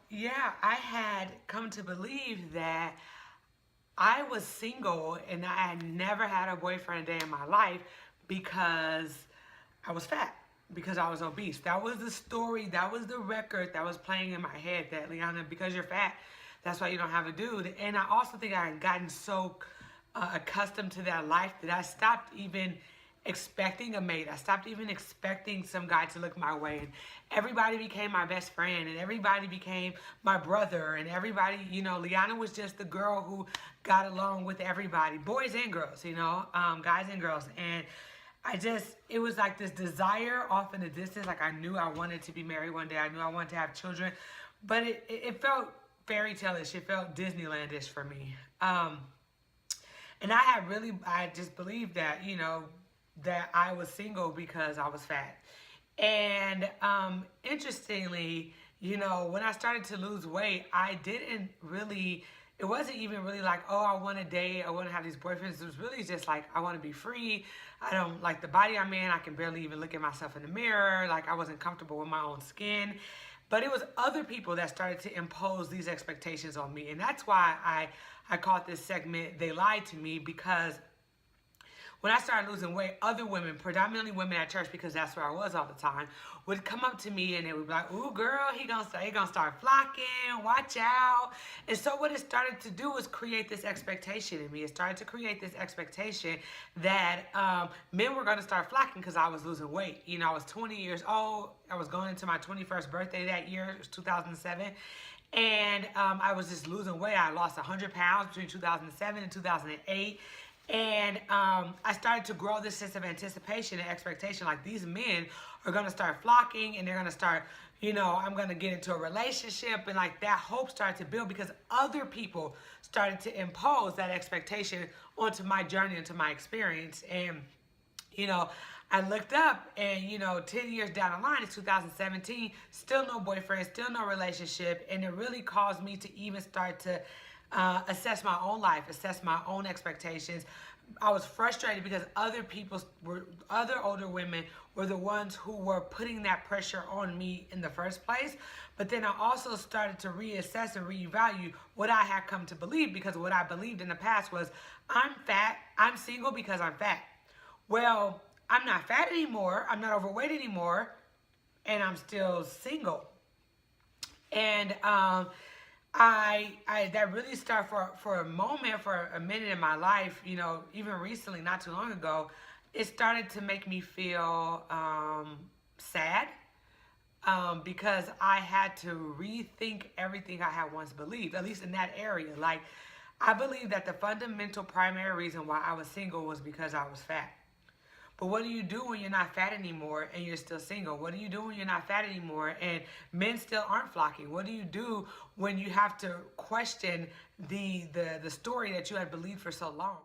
yeah, I had come to believe that I was single and I had never had a boyfriend a day in my life because I was fat, because I was obese. That was the story, that was the record that was playing in my head, that Liana, because you're fat, that's why you don't have a dude. And I also think I had gotten so accustomed to that life that I stopped even expecting a mate. I stopped even expecting some guy to look my way. And everybody became my best friend, and everybody became my brother, and everybody, Liana was just the girl who got along with everybody, boys and girls, guys and girls. And it was like this desire off in the distance. Like I knew I wanted to be married one day. I knew I wanted to have children, but it felt fairy tale-ish. It felt Disneyland-ish for me. And I just believed that, that I was single because I was fat. And interestingly, when I started to lose weight, it wasn't even really like, oh, I want to date, I want to have these boyfriends. It was really just like, I want to be free. I don't like the body I'm in. I can barely even look at myself in the mirror. Like I wasn't comfortable with my own skin. But it was other people that started to impose these expectations on me. And that's why I called this segment, They Lied to Me, because when I started losing weight, other women, predominantly women at church, because that's where I was all the time, would come up to me and they would be like, "Ooh, girl, he gonna start flocking, watch out." And so what it started to do was create this expectation in me. It started to create this expectation that men were gonna start flocking because I was losing weight. I was 20 years old. I was going into my 21st birthday that year. It was 2007. And I was just losing weight. I lost 100 pounds between 2007 and 2008. And I started to grow this sense of anticipation and expectation. Like these men are going to start flocking and they're going to start, I'm going to get into a relationship. And like that hope started to build because other people started to impose that expectation onto my journey, into my experience. And, I looked up and, 10 years down the line, it's 2017, still no boyfriend, still no relationship. And it really caused me to even start to assess my own life, assess my own expectations. I was frustrated because other older women were the ones who were putting that pressure on me in the first place. But then I also started to reassess and reevaluate what I had come to believe, because what I believed in the past was I'm fat, I'm single because I'm fat. Well, I'm not fat anymore, I'm not overweight anymore, and I'm still single. And I that really started for a minute in my life, even recently, not too long ago, it started to make me feel sad because I had to rethink everything I had once believed, at least in that area. Like I believe that the fundamental primary reason why I was single was because I was fat. But what do you do when you're not fat anymore and you're still single? What do you do when you're not fat anymore and men still aren't flocking? What do you do when you have to question the story that you had believed for so long?